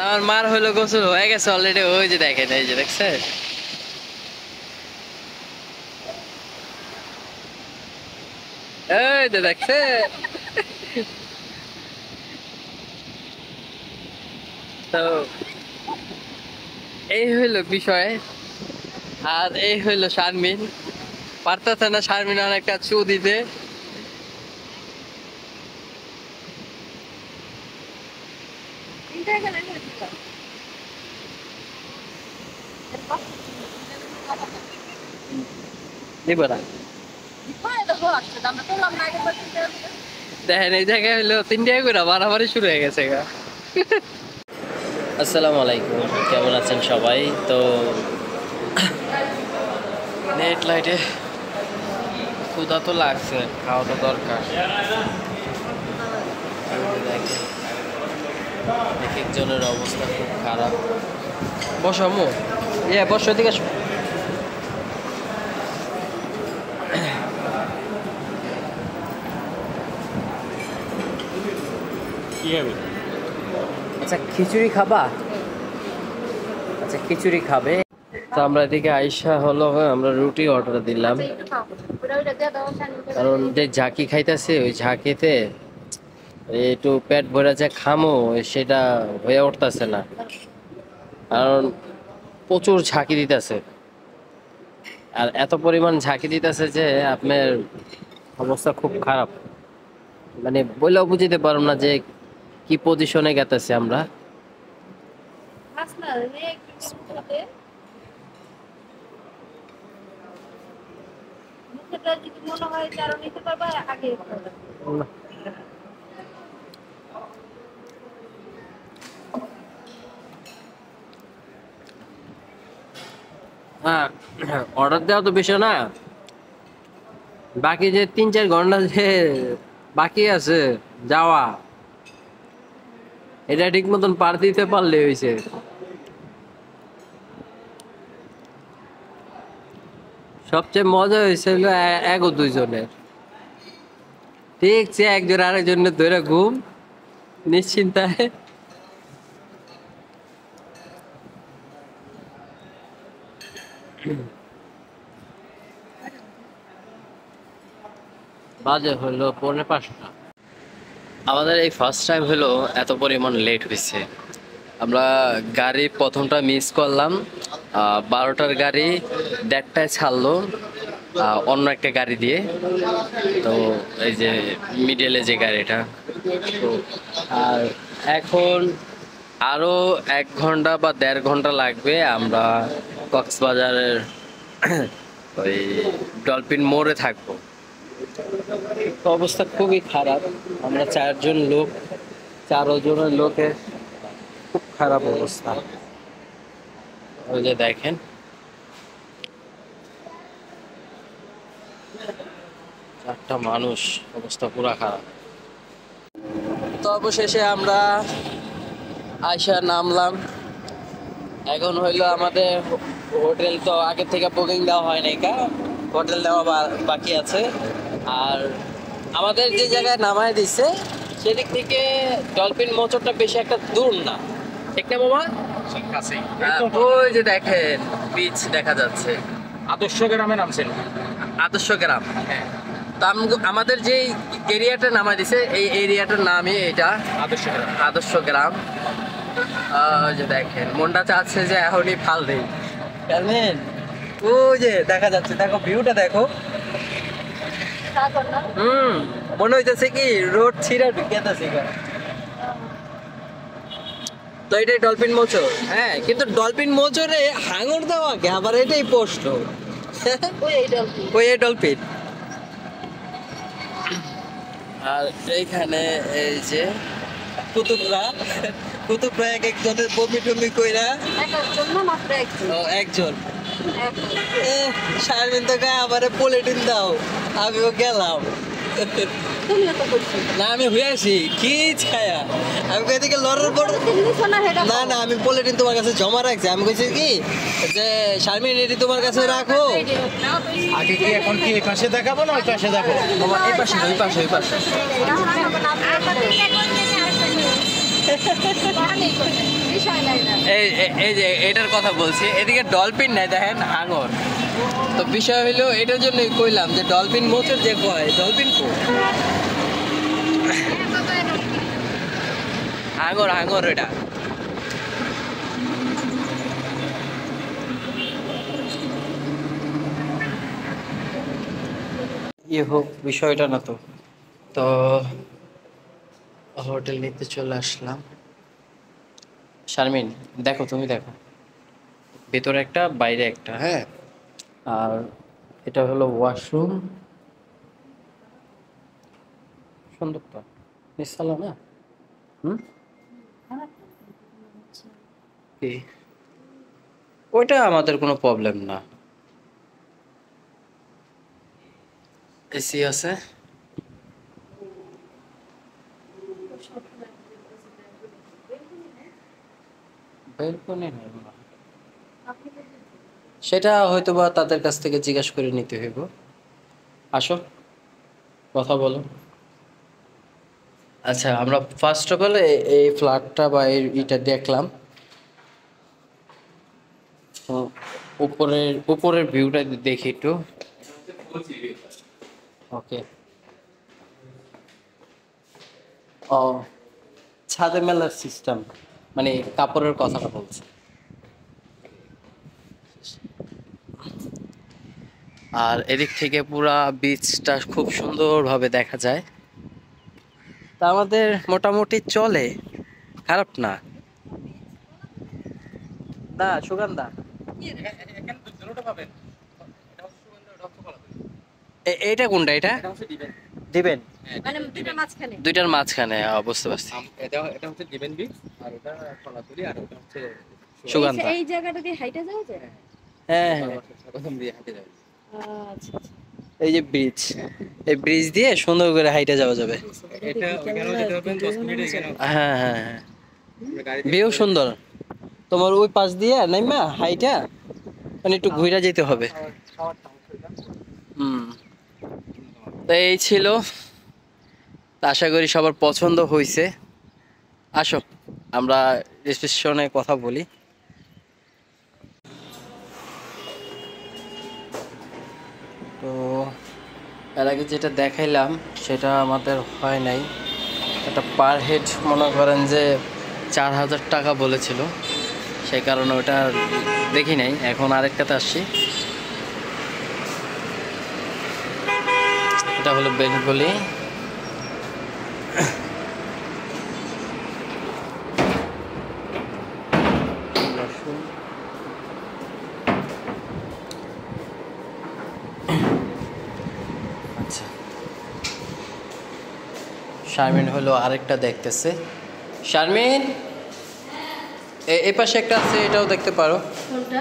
আমার মার হলো গোসল হয়ে গেছে অলরেডি, ওই যে দেখেন, এই যে দেখছে, এই যে দেখছে। তো এই হইলো বিষয়। আর এই হইলো শারমিন, পারতেছে না শারমিন অনেকটা চু দিতে। নিব না, দেখেন এই জায়গায় হইলো 3 টাকা করে মারামারি শুরু হয়ে গেছে গা। আসসালামু আলাইকুম, কেমন আছেন সবাই? তো নেট লাইটে ক্ষুধা তো লাগছে, খাওয়া তো দরকার। এক একজনের অবস্থা খুব খারাপ। বসো আম্মু, বসো, এদিকে আসো। কি খাবে? আচ্ছা খিচুড়ি খাবা? আচ্ছা খিচুড়ি খাবে। তো আমরা এদিকে আইসা হলো, আমরা রুটি অর্ডার দিলাম, কারণ যে ঝাঁকি খাইতেছে ওই ঝাঁকিতে একটু পেট ভরে যে খামো সেটা হয়ে উঠতেছে না, কারণ প্রচুর ঝাঁকি দিতেছে। আর এত পরিমাণ ঝাঁকি দিতেছে যে আপনার অবস্থা খুব খারাপ, মানে বললেও বুঝতে পারব না যে কি পজিশনে গেতেছে আমরা। হ্যাঁ, অর্ডার দেওয়া তো বিষয় না, বাকি যে 3-4 ঘন্টা যে বাকি আছে যাওয়া, এটা ঠিক মতন পার দিতে পারলে হয়েছে। সবচেয়ে মজা হয়েছিল এক ও দুইজনের, ঠিক সে একজন আরেকজনের ধরে ঘুম নিশ্চিন্তায়। বাজে হলো 4:45। আমাদের এই ফার্স্ট টাইম হলো এত পরিমাণ লেট হয়েছে। আমরা গাড়ি প্রথমটা মিস করলাম, 12টার গাড়ি 1:30টায় ছাড়লো অন্য একটা গাড়ি দিয়ে। তো এই যে মিডলে যে গাড়িটা, তো আর এখন আরো 1 ঘন্টা বা 1.5 ঘন্টা লাগবে আমরা কক্সবাজারের ওই ডলফিন মোড়ে থাকবো। তো অবস্থা খুবই খারাপ, আমরা 4 জন লোক, 4 জনের লোকের খুব খারাপ অবস্থা। ওই যে দেখেন, একটা মানুষ, অবস্থা পুরা খারাপ। তো অবশেষে আমরা আইসা নামলাম। এখন হইলো আমাদের হোটেল তো আগে থেকে বুকিং দেওয়া হয় নাই, হোটেল দেওয়া বাকি আছে। আর আমাদের যে জায়গায় নামায় দিচ্ছে সেদিক থেকে ডলফিন মোচরটা বেশি একটা দূর না, ঠিক না মামা? ওই যে দেখেন বিচ দেখা যাচ্ছে, আদর্শ গ্রামে নামছিল। আদর্শ গ্রাম। তো আমাদের যে এরিয়াটা নামায় দিছে এই এরিয়াটার নামই এটা আদর্শ গ্রাম। আদর্শ গ্রাম। যে দেখেন মনটা চাচ্ছে যে এখনই ফাল দেই, জানেন? ওই যে দেখা যাচ্ছে, দেখো ভিউটা দেখো। মনে হইতেছে কি রোড ছিঁড়া ঢুকিয়াতেছে। তো এটাই ডলফিন মোচর। হ্যাঁ, কিন্তু ডলফিন মোচরে হাঙর দেওয়া কে আবার এটাই প্রশ্ন। ওই ডলফিন। আর এইখানে এই যে কুতুবরা এক একজনের বমি টমি কইরা। একজন শারমিন তো গায়ে আবার পলিটিন দাও, আমিও গেলাম। না আমি হইয়াছি কি ছায়া, আমি এদিকে লড়ার পর না না আমি পলিটিন তোমার কাছে জমা রাখছি। আমি কইছি কি যে শারমিন এটি তোমার কাছে রাখো। আগে কি এখন কি এই পাশে দেখাবো না ওই পাশে দেখো? এই পাশে ওই পাশে ওই পাশে। এই যে এটার কথা বলছি, এদিকে ডলফিন নাই দেখেন, হাঙর। তো বিষয় হইলো এটার জন্যই কইলাম যে ডলফিন মোচর যে কয়, ডলফিন কো হাঙর, হাঙর এটা। ইয়ে হোক, বিষয়টা না তো। তো হোটেল নিতে চলে আসলাম। শারমিন দেখো, তুমি দেখো, ভেতরে একটা বাইরে একটা, হ্যাঁ। আর এটা হলো ওয়াশরুম, সুন্দর তো, নিশ্চলা না? হুম, কি ওইটা আমাদের কোনো প্রবলেম না। এসি আছে, বেলকনি নেই মনে হয়। সেটা হয়তো বা তাদের কাছ থেকে জিজ্ঞাসা করে নিতে হইব। আসো, কথা বলো। আচ্ছা, আমরা ফার্স্ট অফ অল এই ফ্ল্যাটটা বা এইটা দেখলাম। তো উপরের উপরের ভিউটা দেখি একটু। ওকে। ও, ছাদে মেলার সিস্টেম, মানে কাপড়ের কথাটা বলছে। আর এদিক থেকে পুরা বিচটা খুব সুন্দরভাবে দেখা যায়। তা আমাদের মোটামুটি চলে, খারাপ না। না সুগন্ধা, এইটা কোনটা? এটা দিবেন মানে দুটো মাঝখানে। দুইটার মাঝখানে, বুঝতে পারছি। এটা হচ্ছে ডিভেন বিচ, আর এটা কলাতুলি, আর ওটা হচ্ছে সুগন্ধা। এই জায়গাটা দিয়ে হাইটা যাওয়া যায়? হ্যাঁ হ্যাঁ, প্রথম দিয়ে হাঁটে যাবে। আচ্ছা আচ্ছা। এই যে ব্রিজ, এই ব্রিজ দিয়ে সুন্দর করে হাইটে যাওয়া যাবে। এটা ওখানেও যেতে হবে 10 মিনিটে, এখানে হ্যাঁ হ্যাঁ হ্যাঁ, গাড়ি ভিউ সুন্দর। তোমার ওই পাশ দিয়ে নাইমা হাইটা মানে একটু ঘুরে যেতে হবে। হুম, তো এই ছিল। তা আশা করি সবার পছন্দ হয়েছে। আসো আমরা রিসেপশনে কথা বলি। তো এর আগে যেটা দেখাইলাম সেটা আমাদের হয় নাই। এটা পার হেড মনে করেন যে 4000 টাকা বলেছিল, সেই কারণে ওটা দেখি নাই। এখন আরেকটাতে আসছি, এটা হলো বেলকনি। আচ্ছা, শারমিন হলো আরেকটা দেখতেছে। শারমিন, এই পাশে একটা আছে, এটাও দেখতে পারো। কোনটা?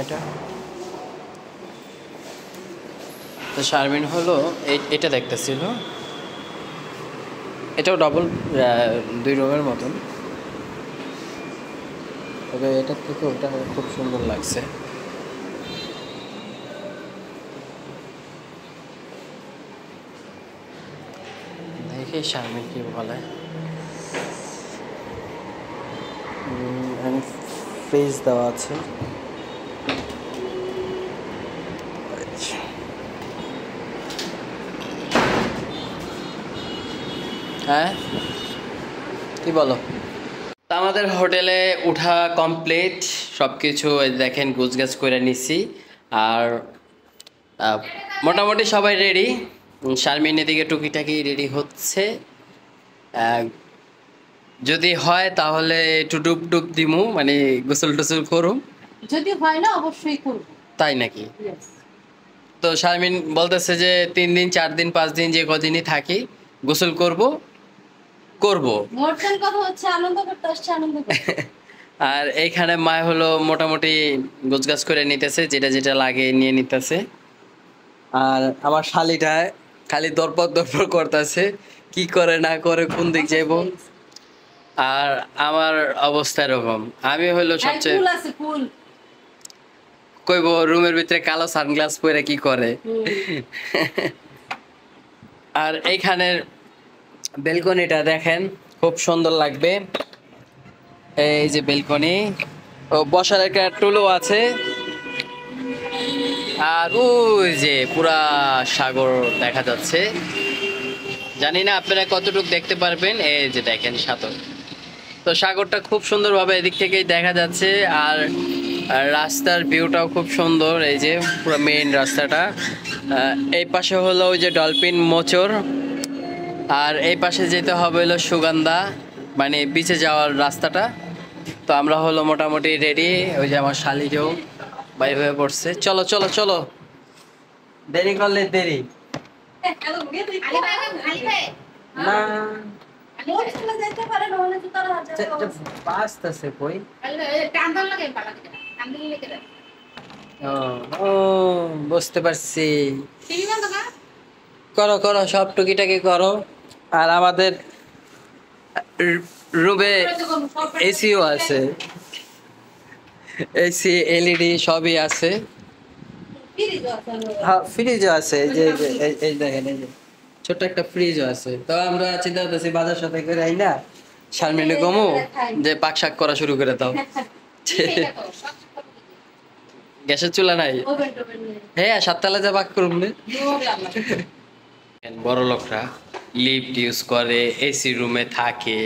এটা তো শারমিন হলো এটা দেখতেছিল। এটাও ডবল, 2 রুমের মতন, তবে এটার থেকে ওটা খুব সুন্দর লাগছে। দেখি শারমিন কি বলে। ফ্রিজ দেওয়া আছে। হ্যাঁ, কি বলো? তা আমাদের হোটেলে উঠা কমপ্লিট, সব কিছু দেখেন গুছগাছ করে নিছি। আর মোটামুটি সবাই রেডি। শারমিন এদিকে টুকিটাকি রেডি হচ্ছে। যদি হয় তাহলে একটু ডুব ডুব দিমু, মানে গোসল টোসল করুম। যদি হয় না অবশ্যই করব। তাই নাকি? ইয়েস। তো শারমিন বলতেছে যে 3 দিন 4 দিন 5 দিন যে কদিনই থাকি গোসল করব করব। মোটর কথা হচ্ছে আনন্দ করতে আসছে, আনন্দ করতে। আর এইখানে মা হলো মোটামুটি গোছগাছ করে নিতেছে, যেটা যেটা লাগে নিয়ে নিতেছে। আর আমার শালিটা খালি দরপর দরপর করতেছে, কি করে না করে কোন দিক যাইব। আর আমার অবস্থা এরকম, আমি হলো সবচেয়ে কুল আছে কুল। কইব রুমের ভিতরে কালো সানগ্লাস পরে কি করে। আর এইখানের বেলকনিটা দেখেন, খুব সুন্দর লাগবে। এই যে বেলকনি, ও বসার একটা টুলও আছে। আর ওই যে পুরা সাগর দেখা যাচ্ছে, জানি না আপনারা কতটুকু দেখতে পারবেন। এই যে দেখেন সাগর, তো সাগরটা খুব সুন্দরভাবে এদিক থেকেই দেখা যাচ্ছে। আর রাস্তার ভিউটাও খুব সুন্দর, এই যে পুরো মেইন রাস্তাটা। এই পাশে হলো ওই যে ডলফিন মোচর, আর এই পাশে যেতে হবে হলো সুগন্ধা, মানে বিচে যাওয়ার রাস্তাটা। তো আমরা হলো মোটামুটি রেডি। ওই যে আমার শালিকেও বাইর হয়ে পড়ছে। চলো চলো চলো, দেরি করলে দেরি না। বাঁচতেছে কই? ও বুঝতে পারছি। করো করো, সব টুকিটাকি করো। আর আমাদের রুমে এসিও আছে, এসি এলইডি সবই আছে। হ্যাঁ ফ্রিজও আছে, এই যে এই দেখেন, এই যে ছোট্ট একটা ফ্রিজও আছে। তো আমরা চিন্তা করতেছি বাজার সাথে করে আই না, শারমিনে কমু যে পাক শাক করা শুরু করে দাও। গ্যাসের চুলা নাই, হ্যাঁ 7 তলা যা পাক করুন। বড় লোকরা লিফট ইউজ করে, এসি রুমে থাকে,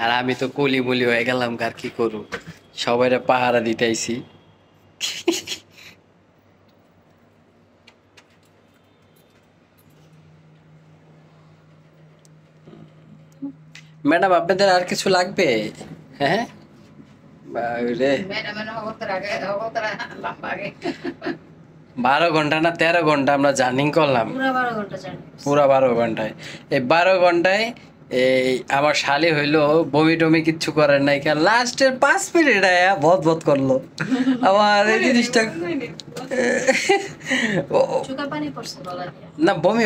আর আমি তো কলি বলি হয়ে গেলাম। আর কি করু, সবাই পাহারা দিতেছি। ম্যাডাম আপনাদের আর কিছু লাগবে? হ্যাঁ বাবারে, 12 ঘন্টা না 13 ঘন্টা আমরা জার্নি করলাম, পুরা 12 ঘন্টায়। এই 12 ঘন্টায় এই আমার শালি হইলো বমি টমি কিচ্ছু করার নাই, কারণ লাস্টের 5 মিনিট বদ বদ করলো আমার এই জিনিসটা। না বমি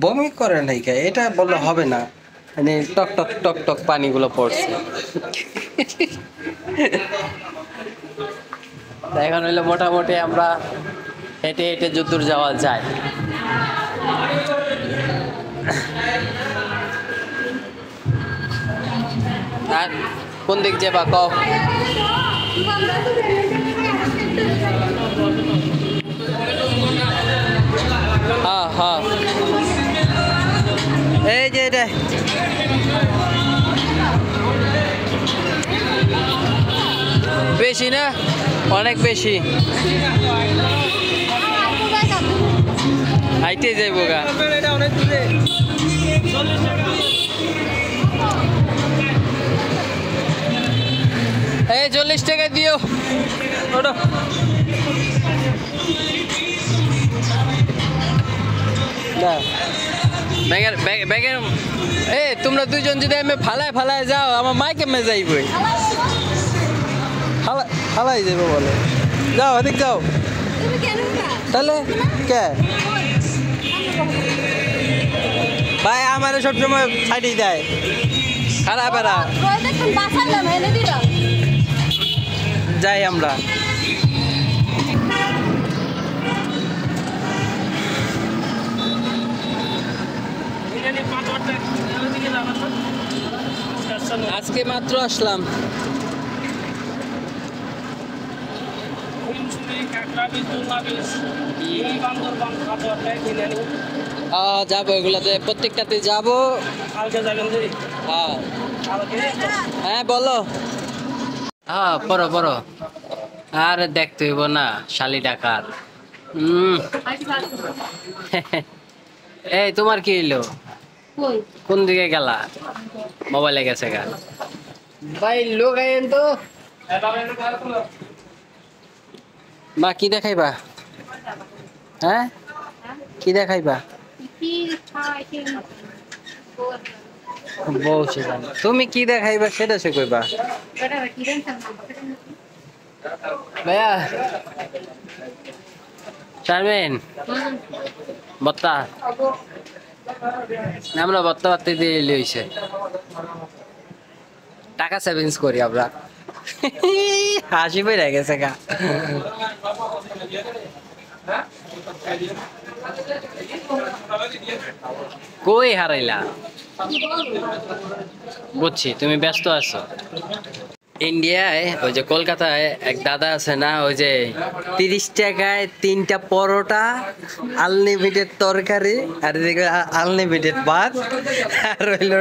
বমি করে নাই, এটা বললে হবে না, মানে টক টক টক টক পানিগুলো পড়ছে। এখন হইলো মোটামুটি আমরা হেঁটে হেঁটে যদ্দূর যাওয়া যায়। আর কোন দিক যাবা কও? হ্যাঁ হ্যাঁ, এই যে এটা বেশি না, অনেক বেশি। হাইটে যাইবো গা। এই 40 টাকা দিও। তোমরা দুইজন যদি আমি ফালায় ফালায় যাও, আমার মাই কেমনে যাইবই, ফালাই যাবো বলে। যাও এদিক যাও তাহলে কে ভাই, আমার সবসময় ছাড়িয়ে দেয় খারাপ। এরা যাই আমরা। আজকে মাত্র আসলাম। যাবো এগুলাতে, প্রত্যেকটাতে যাবো। হ্যাঁ বলো। হ্যাঁ পড়ো পড়ো। আর দেখতে হইব না শালি ডাকার। এই তোমার কি হইলো? কোন দিকে গেলা? মোবাইলে গেছে গা ভাই, লোক আইন তো। মা কি দেখাইবা? হ্যাঁ কি দেখাইবা? বউ সে জানে, তুমি কি দেখাইবা সেটা সে কইবা। ভাইয়া শারমিন বত্তা, আমরা বত্তা বাত্তি দিয়ে লইছে, টাকা সেভিংস করি আমরা। হাসি বেড়ে গেছে গা। কই হারাইলা? বুঝছি তুমি ব্যস্ত আছো। ইন্ডিয়ায় ওই যে কলকাতায় এক দাদা আছে না, ওই যে 30 টাকায় 3টা পরোটা, আনলিমিটেড তরকারি, আর এদিকে আনলিমিটেড ভাত, আর হইলো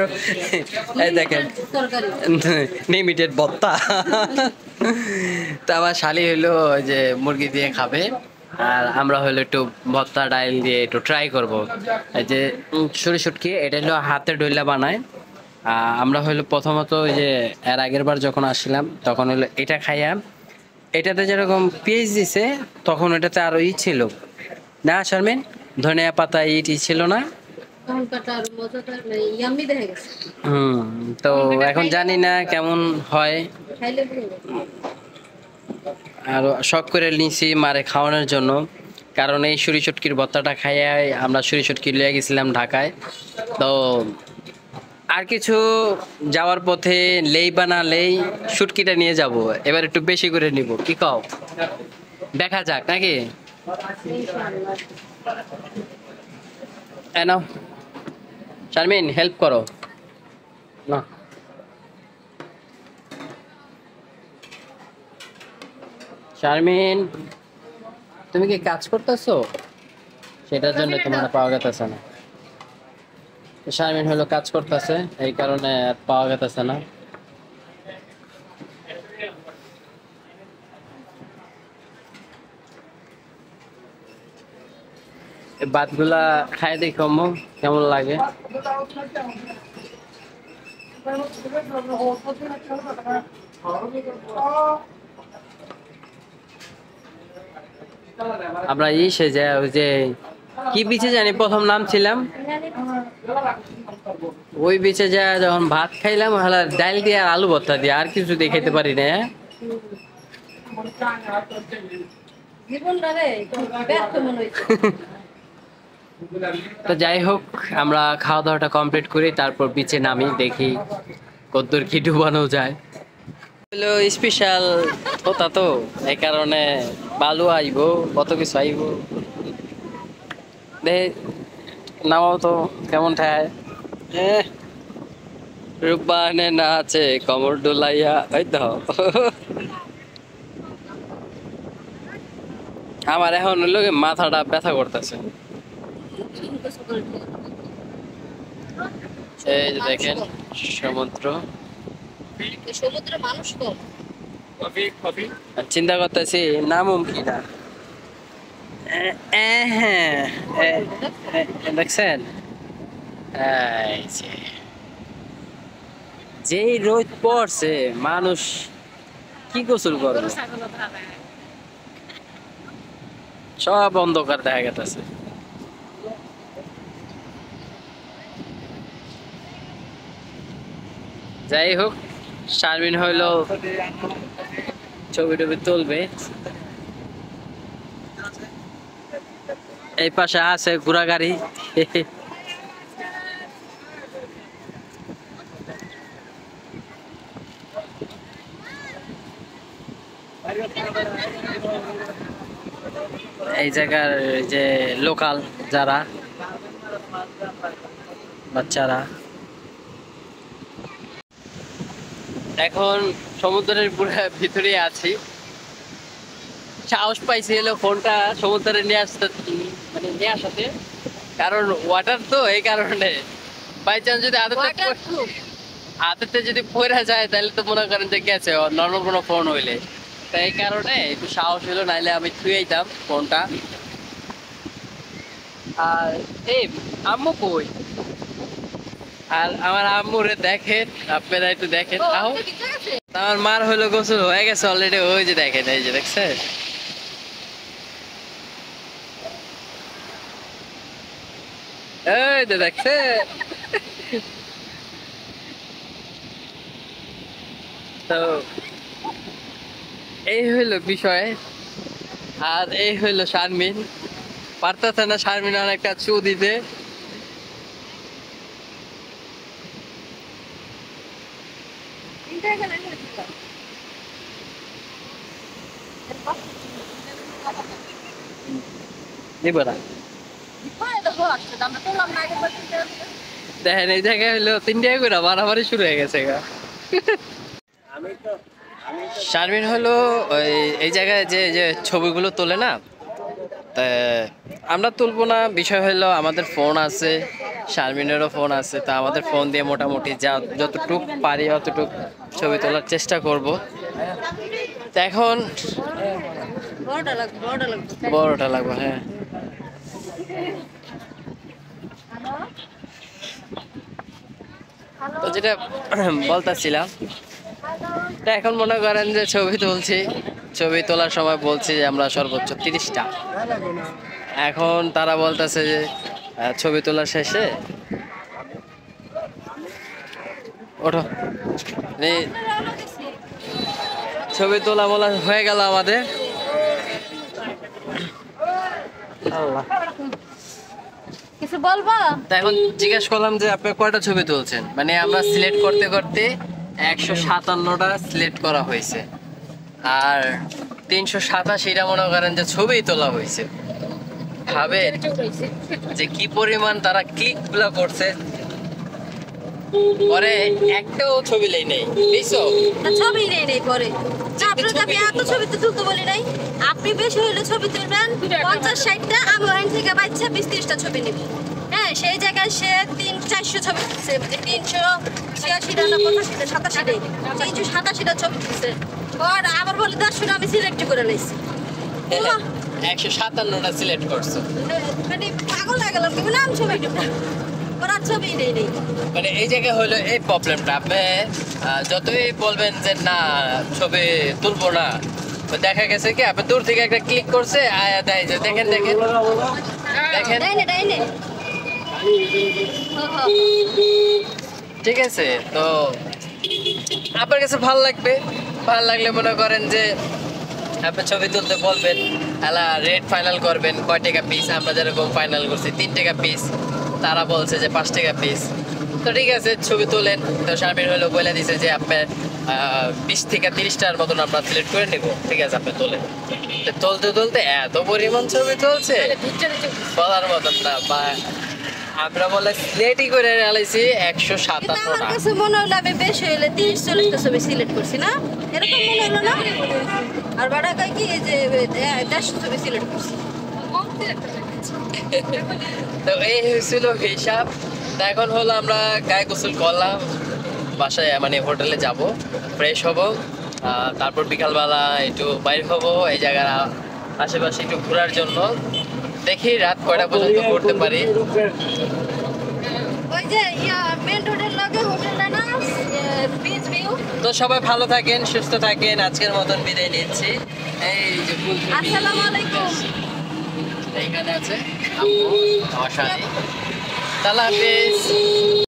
এই দেখেন তরকারি লিমিটেড ভত্তা। তো আমার শালি হইলো ওই যে মুরগি দিয়ে খাবে, আর আমরা হইলো একটু ভত্তা ডাইল দিয়ে একটু ট্রাই করব। এই যে শুটকি, এটা হলো হাতে ডইলা বানায়। আমরা হইলো প্রথমত ওই যে এর আগের বার যখন আসছিলাম তখন হইলো এটা খাইয়া, এটাতে যেরকম পেঁয়াজ দিছে তখন এটাতে আরো ছিল না শারমিন, ধনিয়া পাতা ইটি ছিল না। তখনকারটা আর মজাদার মানে ইয়াম্মি দেখা গেছে তো এখন জানি না কেমন হয়। খাইলে বুঝবে আর শখ করে নিছি মারে খাওয়ানোর জন্য, কারণ এই সুরি শুটকির ভর্তাটা খাইয়া আমরা সুরি শুটকি লিয়ে গেছিলাম ঢাকায়। তো আর কিছু যাওয়ার পথে লেই বা না লেই শুটকিটা নিয়ে যাব, এবার একটু বেশি করে নিব, কি কও? দেখা যাক নাকি। ইনশাআল্লাহ নাও শারমিন, হেল্প করো না। শারমিন, তুমি কি কাজ করতেছো? সেটার জন্য তোমার পাওয়া গেতেছে না। শারমিন হলো কাজ করতেছে, এই কারণে আর পাওয়া গেতেছে না। এই ভাতগুলা খাই দেখো আম্মু, কেমন লাগে। আমরা সে যে ওই যে কি বিচে জানি প্রথম নাম ছিলাম, ওই বিচে যা যখন ভাত খাইলাম হালা ডাল দিয়ে আর আলু ভর্তা দিয়ে, আর কিছু দিয়ে খেতে পারি না। জীবনটা রে ব্যর্থ মনে হইছে তো যাই হোক, আমরা খাওয়া দাওয়াটা কমপ্লিট করি, তারপর বিচে নামি, দেখি কতদূর কি ডুবানো যায়। হলো স্পেশাল হতা, তো এই কারণে বালু আইবো, কত কিছু আইবো। দে নামাও তো কেমন ঠায়। রূপবানে নাচে কমর ডোলাইয়া, ওই তো। আমার এখন হলো মাথাটা ব্যথা করতেছে। এই যে দেখেন সমুদ্র, সমুদ্রে মানুষ কম আর চিন্তা করতেছি নামুম কিনা। হ্যাঁ দেখছেন, এই যেই রোদ পড়ছে মানুষ কি গোসল করবে, সব অন্ধকার দেখা গেছে। যাই হোক, শারমিন হইলো ছবি টবি তুলবে। এই পাশে আছে ঘোড়া গাড়ি। এই জায়গার যে লোকাল যারা বাচ্চারা, এখন সমুদ্রের পুরো ভিতরে আছি। সাহস পাইছি হলো ফোনটা সমুদ্রে নিয়ে আসতে, মানে নিয়ে আসাতে, কারণ ওয়াটার তো, এই কারণে বাই চান্স যদি হাতেতে যদি পড়ে যায় তাহলে তো মনে করেন যে গেছে নর্মাল কোনো ফোন হইলে। তাই এই কারণে একটু সাহস হলো, নাইলে আমি থুয়েইতাম ফোনটা। আর এই আম্মু কই, আর আমার আম্মুরে দেখেন, আপনারা একটু দেখেন। আমার মার হইলো গোসল হয়ে গেছে অলরেডি, ওই যে দেখেন, এই যে দেখছে। এই যে দেখছে, তো এই হইলো বিষয়। আর এই হইলো শারমিন, পারতেছে না শারমিন অনেকটা চু দিতে। দেখেন এই জায়গায় হইলো 3 টাকা করে মারামারি শুরু হয়ে গেছে। শারমিন হলো ওই এই জায়গায় যে যে ছবিগুলো তোলে না, তা আমরা তুলবো না, বিষয় হলো আমাদের ফোন আছে, শারমিনেরও ফোন আছে, তা আমাদের ফোন দিয়ে মোটামুটি যা যতটুক পারি অতটুক ছবি তোলার চেষ্টা করব। তা এখন বড়টা লাগবে, বড়টা লাগবে। বড়টা লাগবে, হ্যাঁ। তো যেটা বলতেছিলাম, তা এখন মনে করেন যে ছবি তুলছি, ছবি তোলার সময় বলছি যে আমরা সর্বোচ্চ 30টা। এখন তারা বলতেছে যে ছবি তোলা শেষে ওঠো, এই ছবি তোলা বলা হয়ে গেল আমাদের। আল্লাহ। কিছু বলবো? তা এখন জিজ্ঞেস করলাম যে আপনি কয়টা ছবি তুলছেন, মানে আমরা সিলেক্ট করতে করতে 157টা সিলেক্ট করা হয়েছে, আর 387টা মনে করেন যে ছবি তোলা হয়েছে। ভাবে যে কি পরিমাণ তারা ক্লিক গুলা করছে, পরে একটাও ছবি লেই নেই, বুঝছো? না, ছবি নেই নেই পরে। আপনাকে আমি এত ছবি তো তুলতে বলি নাই। আপনি বেশি হইলে ছবি তুলবেন 50-60টা, আমি ওখান থেকে বাচ্চা 20-30টা ছবি নিব। হ্যাঁ, সেই জায়গায় সে 300-400 ছবি তুলছে, 386টা না 387টা ছবি তুলছে। আর আবার বলে 10টা আমি সিলেক্ট করে নিয়েছি। 157টা সিলেক্ট করছো, মানে পাগল হয়ে গেলাম, কি বললাম ছবি নেব, ওরা ছবি নেই নেই। মানে এই জায়গায় হলো এই প্রবলেমটা। আপনি যতই বলবেন যে না ছবি তুলবো না, তো দেখা গেছে কি আপনি দূর থেকে একটা ক্লিক করছে, আয়া দেয় যে দেখেন দেখেন দেখেন, ডাইনে ডাইনে। ঠিক আছে? তো আপনার কাছে ভালো লাগবে, ভালো লাগলে মনে করেন যে আপনি ছবি তুলতে বলবেন, এলা রেট ফাইনাল করবেন কয় টাকা পিস। আমরা যেরকম ফাইনাল করছি 3 টাকা পিস, তারা বলছে যে 5 টাকা পিস। তো ঠিক আছে, ছবি তোলেন। তো শারমিন হলো বলে দিছে যে আপনার 20 থেকে 30টার মতন আমরা সিলেক্ট করে নেব। ঠিক আছে, আপনি তোলেন। তো তুলতে তুলতে এত পরিমাণ ছবি তুলছে বলার মতন না, বা আমরা বলে সিলেক্টই করে আলাইছি কিন্তু আমার 157টা। কাছে মনে হলো আমি বেশি হইলে 30-40টা ছবি সিলেক্ট করছি না, এরকম মনে হলো না? আর বাড়া কয় কি যে 150 ছবি সিলেক্ট করছি। তো এই হয়েছিল হিসাব। তো এখন হলো আমরা গায়ে গোসল করলাম, বাসায় মানে হোটেলে যাব, ফ্রেশ হব, তারপর বিকালবেলা একটু বাইর হব এই জায়গার আশেপাশে একটু ঘোরার জন্য। দেখি রাত কয়টা পর্যন্ত ঘুরতে পারি। ওই যে মেন রোডের লগে হোটেলটা না, বিচ ভিউ। তো সবাই ভালো থাকেন, সুস্থ থাকেন, আজকের মতন বিদায় নিচ্ছি। এই যে ফুলকপি আসসালামু আলাইকুম। এইখানে আছে আম্মু, আমার সাথে। আল্লাহ হাফিজ।